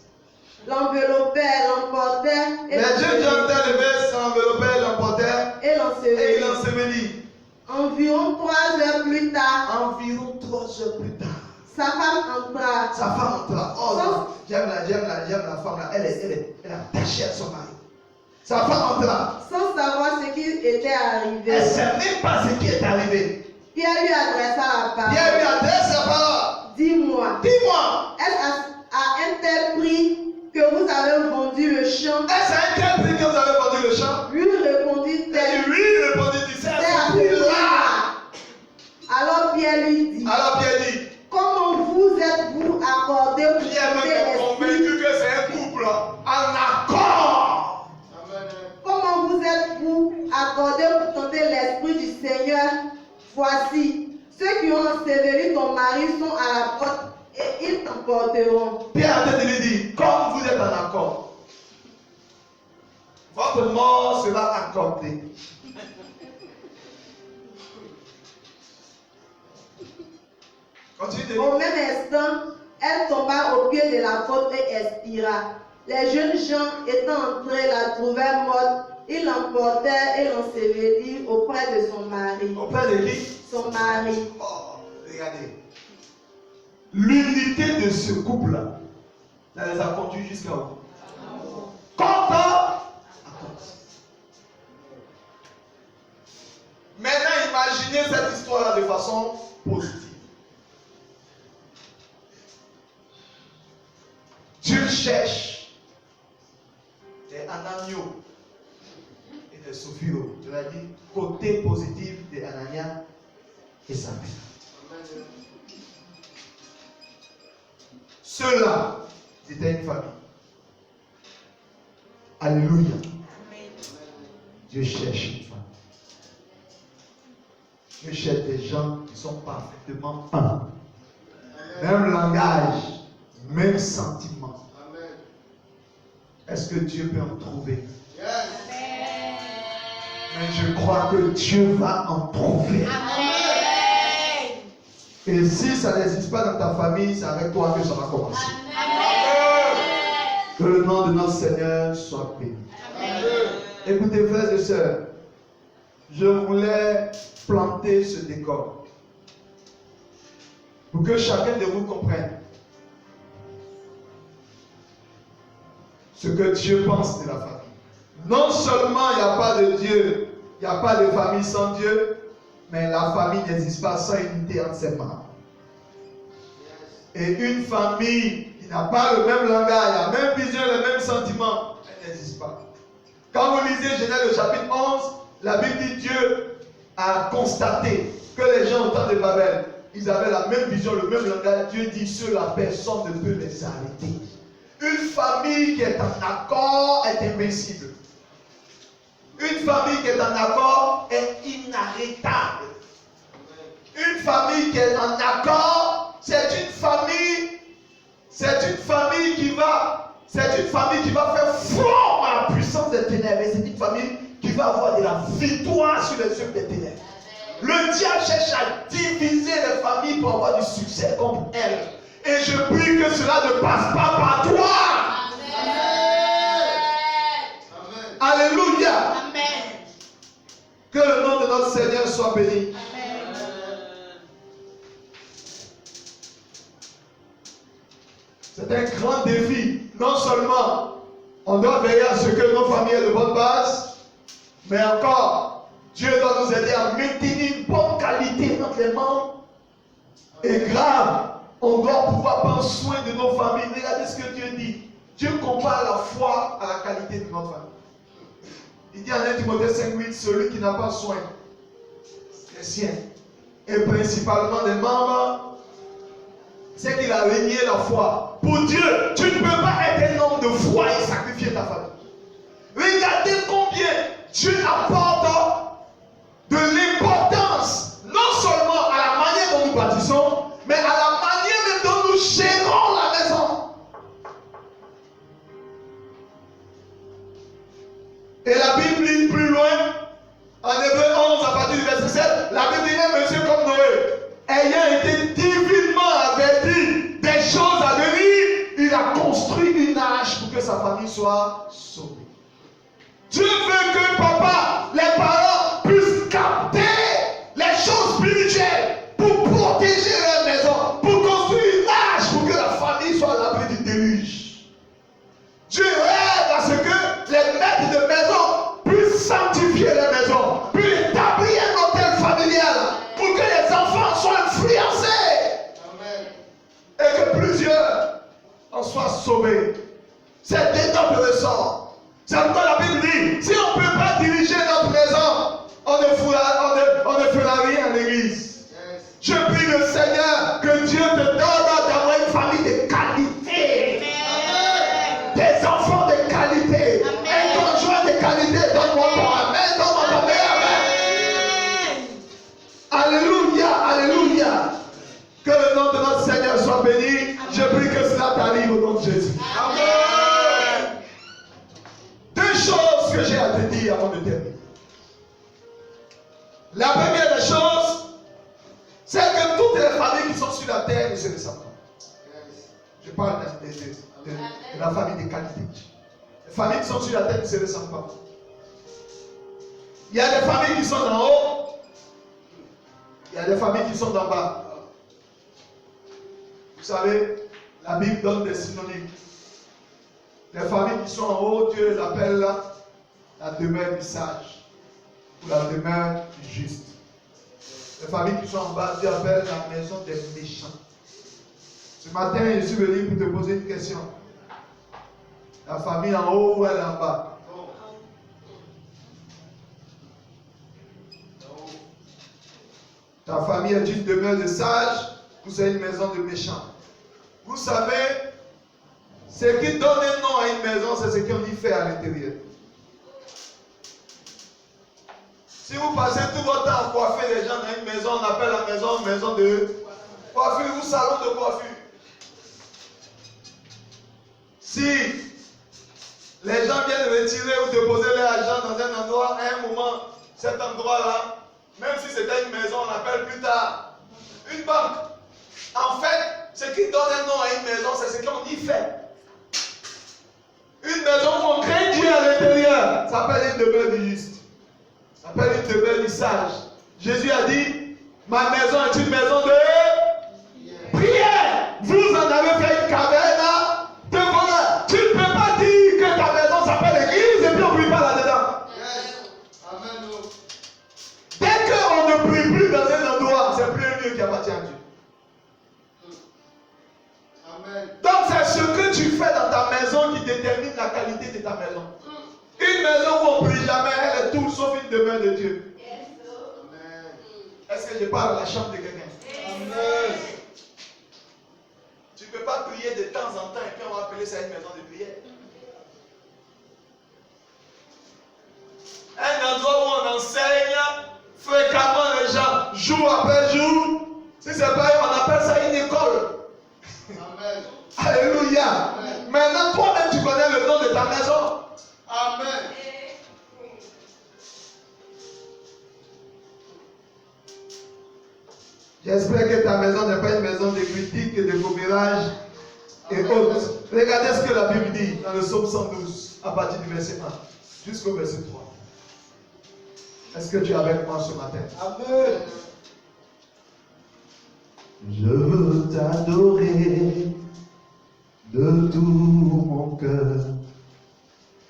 l'enveloppaient, l'emportèrent Les jeunes gens étaient levés, s'enveloppaient, l'emportèrent et et ils l'ensevelirent. l'ensevelirent. Environ 3 heures plus tard, Environ 3 heures plus tard, sa femme entra. sa femme entra. Oh non, j'aime la femme là. Elle est attachée à son mari. Sa femme entra. Sans savoir ce qui était arrivé. Elle ne sait même pas ce qui est arrivé. Pierre lui adressa la parole. Pierre lui adresse la parole. Dis-moi, Dis-moi, est-ce à un tel prix que vous avez vendu le champ? est-ce à un tel prix que vous avez vendu le champ? Lui répondit-elle, Et lui répondit-il, c'est à c'est à ce ce prix-là. prix-là. Alors Pierre lui dit, Alors Pierre dit, comment vous êtes-vous accordé pour Pierre tenter même est l'esprit? convaincu que c'est un couple en accord. Comment vous êtes-vous accordé pour tenter l'esprit du Seigneur? Voici, ceux qui ont enseveli ton mari sont à la porte et ils t'emporteront. Pierre a lui dit, comme vous êtes en accord, votre mort sera accordée. Continue de dire. Au même instant, elle tomba au pied de l'apôtre et expira. Les jeunes gens étant entrés la trouvèrent morte. Ils l'emportèrent et l'ensevelirent auprès de son mari. Auprès de qui? Son mari. Oh, regardez. L'unité de ce couple-là, ça les a conduits jusqu'à où? Content. Maintenant, imaginez cette histoire-là de façon positive. Dieu cherche des Ananias et des Sophio. Tu l'as dit, côté positif de Ananias et Saphira. Ceux-là, c'était une famille. Alléluia. Dieu cherche une famille. Dieu cherche des gens qui sont parfaitement un. Même langage, même sentiment. Est-ce que Dieu peut en trouver? Mais je crois que Dieu va en trouver. Et si ça n'existe pas dans ta famille, c'est avec toi que ça va commencer. Que le nom de notre Seigneur soit béni. Écoutez, frères et sœurs, je voulais planter ce décor pour que chacun de vous comprenne ce que Dieu pense de la famille. Non seulement il n'y a pas de Dieu, il n'y a pas de famille sans Dieu, mais la famille n'existe pas sans unité entre ses membres. Et une famille qui n'a pas le même langage, la même vision, le même sentiment, elle n'existe pas. Quand vous lisez Genèse le chapitre 11, la Bible dit Dieu a constaté que les gens au temps de Babel, ils avaient la même vision, le même langage. Dieu dit ceux-là, personne ne peut les arrêter. Une famille qui est en accord est invincible. Une famille qui est en accord est inarrêtable. Une famille qui est en accord, c'est une famille qui va faire front à la puissance des ténèbres. Et c'est une famille qui va avoir de la victoire sur les œuvres des ténèbres. Le diable cherche à diviser les familles pour avoir du succès contre elles. Et je prie que cela ne passe pas par toi. Amen. Alléluia. Amen. Que le nom de notre Seigneur soit béni. Amen. C'est un grand défi. Non seulement on doit veiller à ce que nos familles aient de bonnes bases, mais encore, Dieu doit nous aider à maintenir une bonne qualité entre les membres. Et grave, on doit pouvoir prendre soin de nos familles. Regardez ce que Dieu dit. Dieu compare la foi à la qualité de notre famille. Il dit en 1 Timothée 5:8, celui qui n'a pas soin des siens, et principalement des membres, c'est qu'il a renié la foi. Pour Dieu, tu ne peux pas être un homme de foi et sacrifier ta famille. Regardez combien Dieu apporte de l'importance, non seulement à la manière dont nous bâtissons, mais à la manière même dont nous gérons la maison. Et la Bible dit plus loin, en Hébreu 11, à partir du verset 7, la Bible dit, monsieur comme Noé, ayant été divinement averti des choses à venir, il a construit une arche pour que sa famille soit sauvée. Dieu veut que papa, les parents puissent capter les choses spirituelles pour protéger leur maison, pour construire une arche pour que la famille soit à l'abri du déluge. Dieu rêve à ce que les maîtres de maison puissent sanctifier les maisons, puissent établir un hôtel familial pour que les enfants soient influencés. Amen. Et que plusieurs en soient sauvés. C'est de notre ressort. C'est pourquoi la Bible dit, si on ne peut pas diriger notre maison, on ne fera rien à l'église. Yes. Je prie le Seigneur que Dieu te donne d'avoir une famille de qualité. Amen. Des enfants de qualité. Amen. Un conjoint de qualité. Donne-moi ton amen. Donne-moi ton amen. Alléluia. Alléluia. Que le nom de notre Seigneur soit béni. Amen. Je prie que cela t'arrive au nom de Jésus. Amen. Deux choses que j'ai à te dire avant de terminer. La première des choses, c'est que toutes les familles qui sont sur la terre ne se ressemblent pas. Je parle de la famille de qualité. Les familles qui sont sur la terre ne se ressemblent pas. Il y a des familles qui sont en haut, il y a des familles qui sont en bas. Vous savez, la Bible donne des synonymes. Les familles qui sont en haut, Dieu les appelle la demeure du sage ou la demeure du juste. Les familles qui sont en bas, Dieu appelle la maison des méchants. Ce matin, je suis venu pour te poser une question. La famille en haut ou elle en bas? Ta famille est une demeure de sages ou c'est une maison de méchants? Vous savez, ce qui donne un nom à une maison, c'est ce qu'on y fait à l'intérieur. Si vous passez tout votre temps à coiffer les gens dans une maison, on appelle la maison de coiffure ou salon de coiffure. Si les gens viennent retirer ou déposer leur argent dans un endroit, à un moment, cet endroit-là, même si c'était une maison, on appelle plus tard une banque. En fait, ce qui donne un nom à une maison, c'est ce qu'on y fait. Une maison où on craint Dieu à l'intérieur, ça s'appelle une demeure du juste. Ça s'appelle une demeure du sage. Jésus a dit, ma maison est une maison de prière. Vous en avez fait une caverne de voleurs. Tu ne peux pas dire que ta maison s'appelle l'église et puis on ne prie pas là-dedans. Yes. Amen. Dès qu'on ne prie plus dans un endroit, c'est plus un lieu qui appartient à Dieu. Amen. Donc c'est ce que tu fais dans ta maison qui détermine la qualité de ta maison. Une maison où on ne prie jamais, elle est tout sauf une demeure de Dieu. Yes. Amen. Est-ce que je parle à la chambre de quelqu'un? Yes. Amen. Tu ne peux pas prier de temps en temps et puis on va appeler ça une maison de prière. Un endroit où on enseigne fréquemment les gens, jour après jour. Si c'est pas, on appelle ça une école. Amen. Alléluia. Amen. Maintenant, toi-même, tu connais le nom de ta maison. Amen. J'espère que ta maison n'est pas une maison de critique et de commérage et autres. Regardez ce que la Bible dit dans le psaume 112, à partir du verset 1 jusqu'au verset 3. Est-ce que tu es avec moi ce matin? Amen. Je veux t'adorer de tout mon cœur.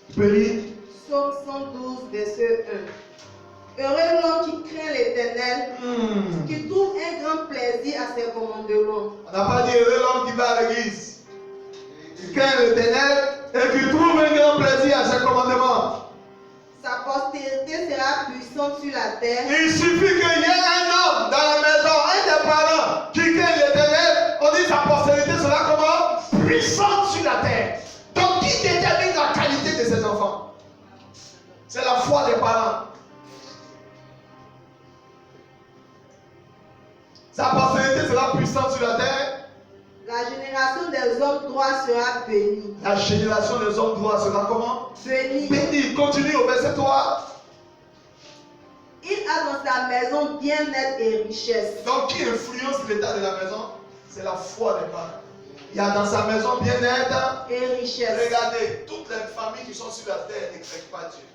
Tu peux lire? Psaume 112, verset 1. Heureux l'homme qui craint l'Éternel, qui trouve un grand plaisir à ses commandements. On n'a pas dit heureux l'homme qui va à l'église. Qui craint l'Éternel et qui trouve un grand plaisir à ses commandements. Sa postérité sera puissante sur la terre. Il suffit qu'il y ait un homme dans la maison, un des parents qui craint l'Éternel, on dit sa postérité sera comment? Puissante sur la terre. Donc qui détermine la qualité de ses enfants? C'est la foi des parents. Sa postérité sera puissante sur la terre. La génération des hommes droits sera bénie. La génération des hommes droits sera comment? Bénie. Bénie. Continue au verset 3. Il a dans sa maison bien-être et richesse. Donc qui influence l'état de la maison? C'est la foi des parents. Il y a dans sa maison bien-être Et richesse. Regardez, toutes les familles qui sont sur la terre ne craignent pas Dieu.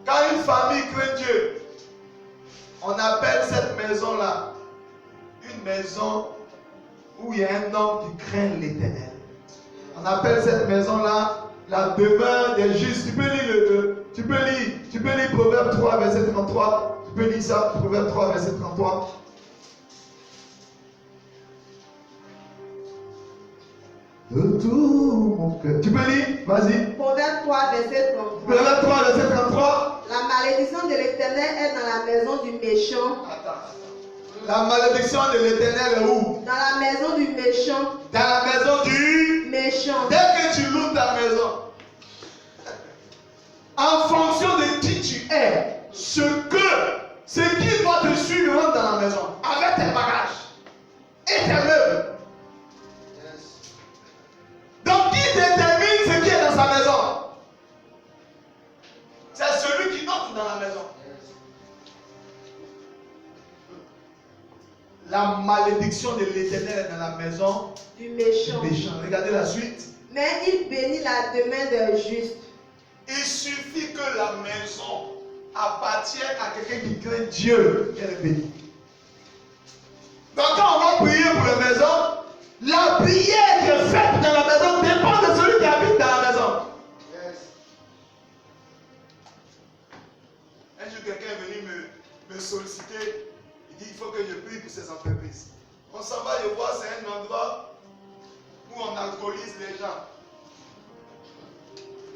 Quand une famille craint Dieu, on appelle cette maison-là une maison où il y a un homme qui craint l'Éternel. On appelle cette maison-là la demeure des justes. Tu peux lire Proverbe 3, verset 33. Tu peux lire ça, Proverbe 3, verset 33. De tout mon cœur. Tu peux lire? Vas-y. Proverbe 3, verset 33. Proverbe 3, verset 33. La malédiction de l'Éternel est dans la maison du méchant. Attends. La malédiction de l'Éternel est où? Dans la maison du méchant. Dans la maison du Méchant. Dès que tu loues ta maison, en fonction de qui tu es, ce qui doit te suivre rentre dans la maison, avec tes bagages et tes meubles. Donc qui détermine ce qui est dans sa maison? C'est celui qui entre dans la maison. La malédiction de l'Éternel est dans la maison Du méchant. du méchant. Regardez la suite. Mais il bénit la demeure des justes. Il suffit que la maison appartienne à quelqu'un qui craint Dieu, qu'elle est bénie. Donc quand on va prier pour la maison, la prière qui est faite dans la maison dépend de celui qui habite dans la maison. Un jour, quelqu'un est venu me solliciter. Il dit il faut que je prie pour ces entreprises. On s'en va, je vois, c'est un endroit où on alcoolise les gens.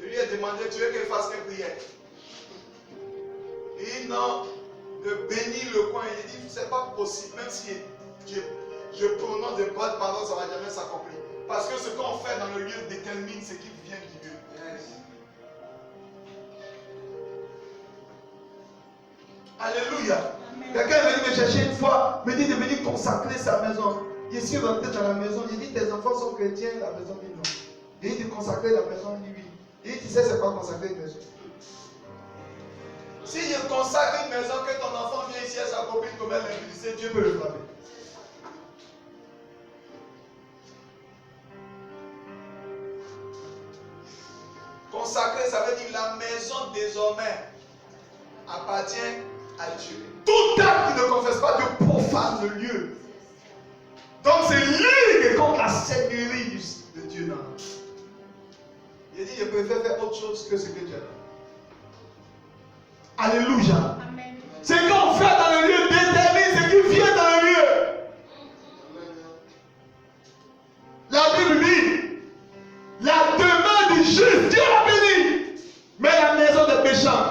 Je lui ai demandé, tu veux qu'il fasse quelle prière? Il dit non, de bénir le coin. Il dit, c'est pas possible, même si je prononce des bonnes paroles, ça ne va jamais s'accomplir. Parce que ce qu'on fait dans le lieu détermine ce qui vient du Dieu. Alléluia. Quelqu'un est venu me chercher une fois, me dit de venir consacrer sa maison. Je suis rentré dans la maison, il dit tes enfants sont chrétiens, la maison dit non. Il dit de consacrer la maison, il dit oui. Il dit tu sais c'est pas consacrer une maison. Si je consacre une maison, que ton enfant vient ici à sa copine commettre l'impudicité, Dieu peut le frapper. Consacrer, ça veut dire la maison désormais appartient à Dieu. Tout acte qui ne confesse pas Dieu profane le lieu. Donc c'est lui qui compte la seigneurie de Dieu dans la vie. Il dit, je préfère faire autre chose que ce que Dieu a dit. Alléluia. Amen. Ce qu'on fait dans le lieu détermine ce qui vient dans le lieu. La Bible dit, la demeure du juste, Dieu l'a béni. Mais la maison des méchants,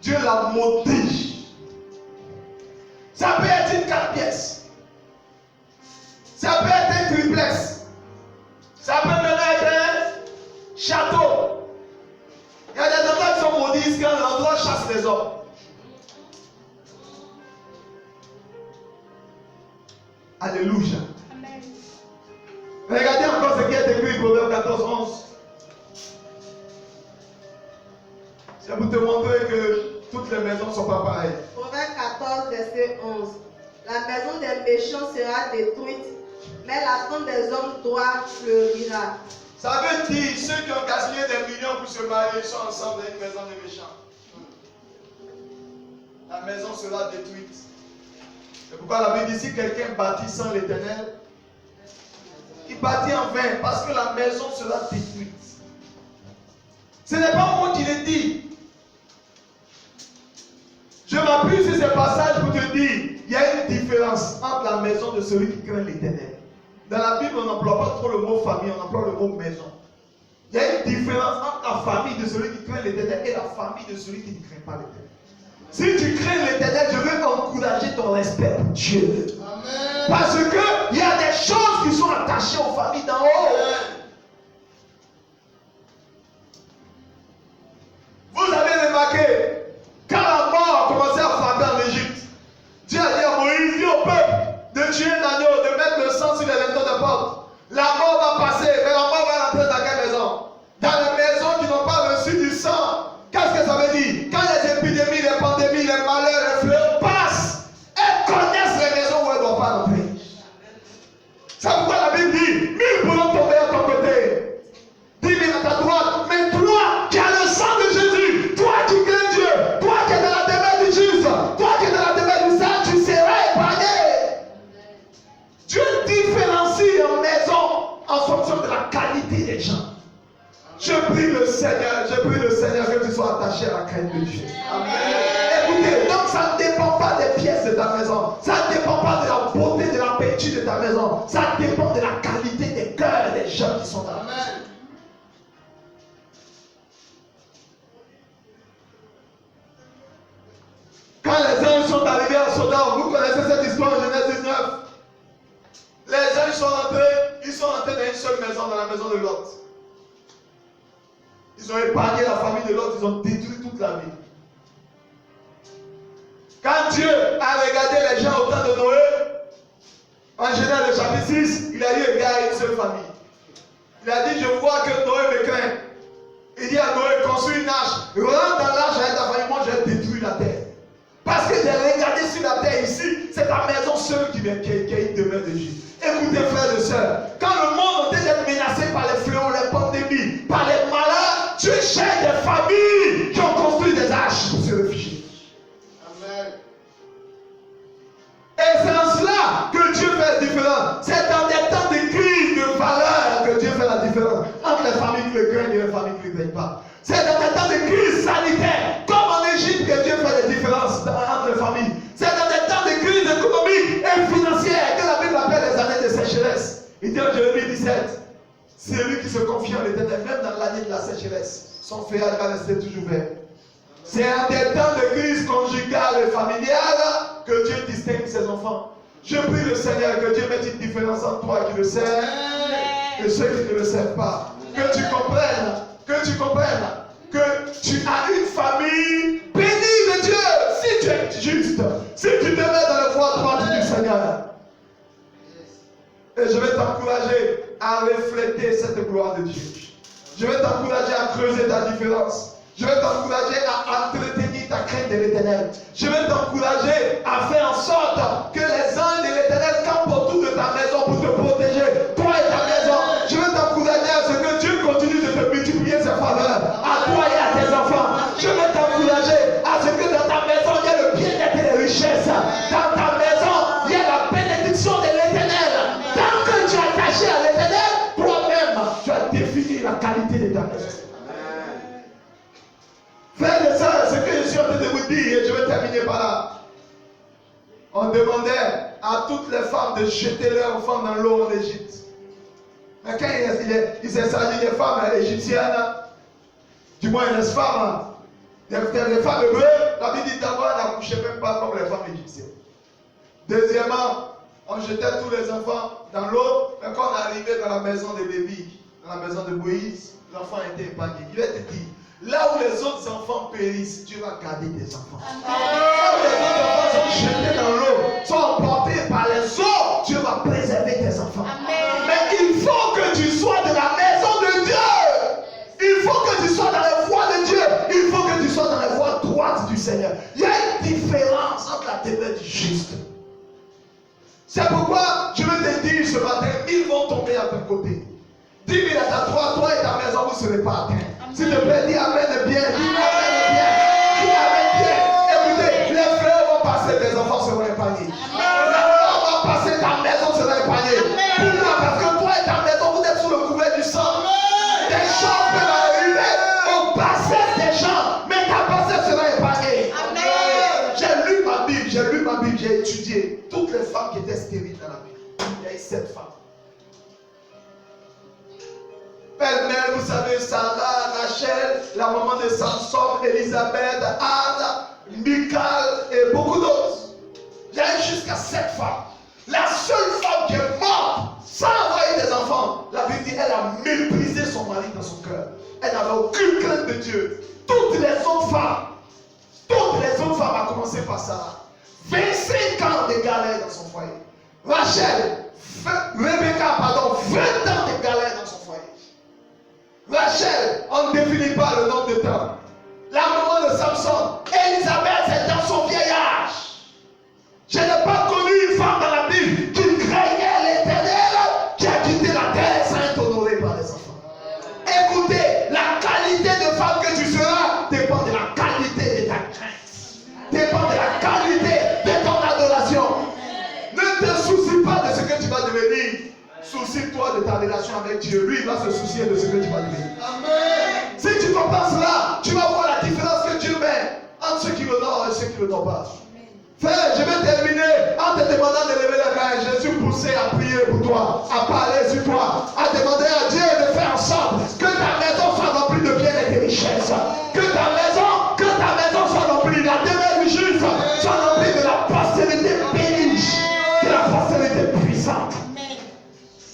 Dieu la maudit. Ça peut être une 4 pièces. quand l'endroit chasse les hommes. Alléluia. Amen. Regardez encore ce qui est écrit, Proverbe 14, 11. C'est pour te montrer que toutes les maisons ne sont pas pareilles. Proverbe 14, verset 11. La maison des méchants sera détruite, mais la femme des hommes droits fleurira. Ça veut dire ceux qui ont gaspillé des millions pour se marier sont ensemble dans une maison de méchants. La maison sera détruite. C'est pourquoi la Bible dit si quelqu'un bâtit sans l'Éternel, il bâtit en vain parce que la maison sera détruite. Ce n'est pas moi qui le dis. Je m'appuie sur ces passages pour te dire il y a une différence entre la maison de celui qui craint l'Éternel. Dans la Bible, on n'emploie pas trop le mot famille, on emploie le mot maison. Il y a une différence entre la famille de celui qui craint l'Éternel et la famille de celui qui ne craint pas l'Éternel. Si tu crains l'Éternel, je veux encourager ton respect pour Dieu. Amen. Parce qu'il y a des choses qui sont attachées aux familles d'en haut. Vous avez remarqué, quand la mort a commencé à frapper en Égypte, Dieu a dit à Moïse, dis au peuple de tuer un agneau, de mettre le sang sur les lintons de porte. La mort va passer, mais la mort va rentrer dans quelle maison? Dans les maisons qui n'ont pas reçu du sang. Qu'est-ce que ça veut dire? Quand les épidémies, les pandémies, les malheurs, les fléaux passent, elles connaissent les maisons où elles ne doivent pas entrer. C'est pourquoi la Bible dit 1000 pourront tomber à ton côté, 10 000 à ta droite, mais toi qui as le sang de Jésus, toi qui crains Dieu, toi qui es dans la demeure du juste, toi qui es dans la demeure du saint, tu seras épargné. Dieu différencie en maison en fonction de la qualité des gens. Je prie le Seigneur que tu sois attaché à la crainte de Dieu. Amen. Écoutez, donc ça ne dépend pas des pièces de ta maison, ça ne dépend pas de la beauté de la peinture de ta maison, ça dépend de la qualité des cœurs des gens qui sont dans la maison. Amen. Quand les anges sont arrivés à Sodome, vous connaissez cette histoire en Genèse 19. Les anges sont rentrés dans une seule maison, dans la maison de Lot. Ils ont épargné la famille de Lot, ils ont détruit toute la ville. Quand Dieu a regardé les gens au temps de Noé, en Genèse chapitre 6, il a dit regarde une seule famille. Il a dit je vois que Noé me craint. Il dit à Noé construis une arche, rentre dans l'arche avec ta famille, moi je vais détruire la terre. Parce que j'ai regardé sur la terre ici, c'est ta maison seule qui a une demeure de Dieu. Écoutez frères et sœurs, quand le monde était d'être menacé par les fléaux, les pandémies, par les malades, Dieu cherche des familles qui ont construit des arches pour se réfugier. Amen. Et c'est en cela que Dieu fait la différence. C'est dans des temps de crise, de valeur que Dieu fait la différence entre les familles qui le craignent et les familles qui ne le craignent pas. C'est dans des temps de crise sanitaire, comme en Égypte, que Dieu fait des différences entre les familles. C'est dans des temps de crise économique et financière que la Bible appelle les années de sécheresse. Il dit en Jérémie 17, c'est lui qui se confie en l'Éternel, même dans l'année de la sécheresse, son féal va rester toujours vert. C'est en des temps de crise conjugale et familiale que Dieu distingue ses enfants. Je prie le Seigneur que Dieu mette une différence entre toi qui le servent et ceux qui ne le servent pas. Que tu comprennes que tu as une famille bénie de Dieu si tu es juste, si tu te mets dans la voie droite du Seigneur. Et je vais t'encourager à refléter cette gloire de Dieu. Je vais t'encourager à creuser ta différence. Je vais t'encourager à entretenir ta crainte de l'Éternel. Je vais t'encourager à faire en sorte que les anges de l'Éternel campent autour de ta maison pour te protéger, toi et ta maison. Je vais t'encourager à ce que Dieu continue de te multiplier ses faveurs à toi et à tes enfants. Je vais t'encourager à ce que dans ta maison, il y ait le bien-être et les richesses. Dans ta maison, il y ait la bénédiction de l'Éternel. Tant que tu es attaché à l'Éternel, toi-même, tu as défini la qualité de ta maison. Frères et sœurs, ce que je suis en train de vous dire, et je vais terminer par là. On demandait à toutes les femmes de jeter leurs enfants dans l'eau en Égypte. Mais quand il s'est s'agit des femmes égyptiennes, du moins les femmes, des femmes hébreues, la Bible dit d'abord, elles n'accouchaient même pas comme les femmes égyptiennes. Deuxièmement, on jetait tous les enfants dans l'eau, mais quand on arrivait dans la maison de Lévi, dans la maison de Moïse, l'enfant était épargné. Il va te dire, Là où les autres enfants périssent, Dieu va garder tes enfants. Là où les autres enfants sont jetés dans l'eau, sont emportés par les eaux, Dieu va préserver tes enfants. Mais il faut que tu sois de la maison de Dieu. Il faut que tu sois dans la voie de Dieu. Il faut que tu sois dans la voie droite du Seigneur. Il y a une différence entre la demeure du juste. C'est pourquoi je veux te dire ce matin, 1000 vont tomber à ton côté. 10 000 à ta droite, toi et ta maison, vous ne serez pas atteints. S'il te plaît, dis Amen bien, dis Amen bien, dis Amen bien. Écoutez, les fleurs vont passer, tes enfants seront épargnés. La mort va passer, ta maison sera épargnée. Pourquoi? Parce que toi et ta maison, vous êtes sous le couvert du sang. Des choses peuvent arriver au passé des gens, mais ta passé sera épargnée. J'ai lu ma Bible, j'ai étudié toutes les femmes qui étaient stériles dans la Bible. Il y a eu 7 femmes. Pêle-mêle, vous savez, Sarah, Rachel, la maman de Samson, Elisabeth, Anne, Michal et beaucoup d'autres. Il y a eu jusqu'à 7 femmes. La seule femme qui est morte sans avoir eu des enfants, la Bible dit, elle a méprisé son mari dans son cœur. Elle n'avait aucune crainte de Dieu. Toutes les autres femmes, à commencer par Sarah, 25 ans de galère dans son foyer. Rebecca, 20 ans de galère dans son foyer. Rachel, on ne définit pas le nombre de temps. La maman de Samson, Elisabeth, c'est dans son vieil âge. Je n'ai pas connu une femme dans la Bible qui craignait l'Éternel, qui a quitté la terre sans être honorée par les enfants. Écoutez, la qualité de femme que tu seras dépend de la qualité de ta crainte, dépend de la qualité de ton adoration. Ne te soucie pas de ce que tu vas devenir. Soucie-toi de ta relation avec Dieu. Lui, il va se soucier de ce que tu vas devenir. Amen. Si tu comprends cela, tu vas voir la différence que Dieu met entre ceux qui l'honorent et ceux qui ne l'honorent pas. Frère, je vais terminer en te demandant de lever la main. Je suis poussé à prier pour toi, à parler sur toi, à demander à Dieu de faire en sorte que ta maison soit remplie de biens et de richesses. Que ta maison soit remplie, la demeure du juste soit remplie de la postérité bénie, de la postérité puissante.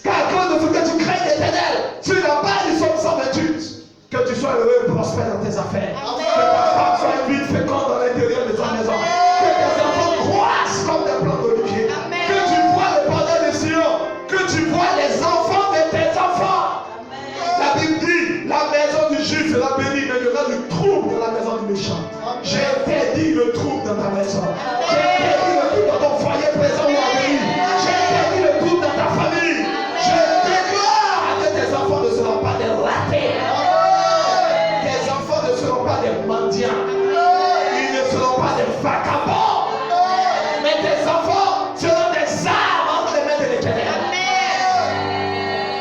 Car à cause de ce que tu crains l'Éternel, tu n'as pas du Somme 128. Que tu sois heureux et prospère dans tes affaires. Amen. Que ta femme soit une vie féconde dans l'intérieur de ta maison. Que tes enfants croissent comme des plants d'olivier. Que tu vois le bonheur de Sion. Que tu vois les enfants de tes enfants. Amen. La Bible dit, la maison du juste sera bénie, mais il y aura du trouble dans la maison du méchant. J'ai interdit le trouble dans ta maison. J'ai interdit le trouble dans ton foyer présent ou à venir. J'ai interdit le trouble dans ta famille. Je déclare que tes enfants ne seront pas des ratés. Tes enfants ne seront pas des mendiants. Ils ne seront pas des vagabonds. Mais tes enfants seront des armes entre les mains de l'Éternel.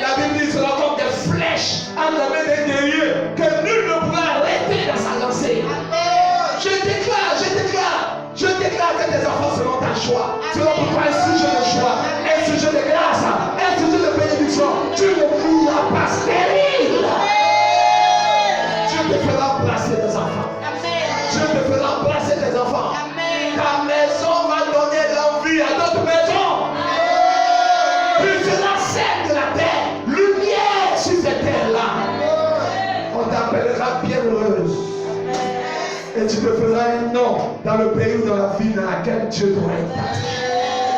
La Bible dit seront comme des flèches entre les mains des guerriers que nul ne pourra arrêter dans sa lancée. Je déclare que tes enfants seront ta joie. Seront pour toi un sujet de joie, un sujet de grâce, un sujet de bénédiction. Tu ne mourras pas stérile. Dieu te fera embrasser tes enfants. Dieu te fera embrasser tes enfants. Ta maison va donner l'envie à d'autres maisons. Tu seras celle de la terre, lumière sur cette terre-là. On t'appellera bienheureuse. Et tu te feras un nom dans le pays ou dans la ville dans laquelle Dieu t'aura implanté.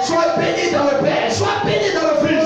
Sois béni dans le Père, sois béni dans le Fils.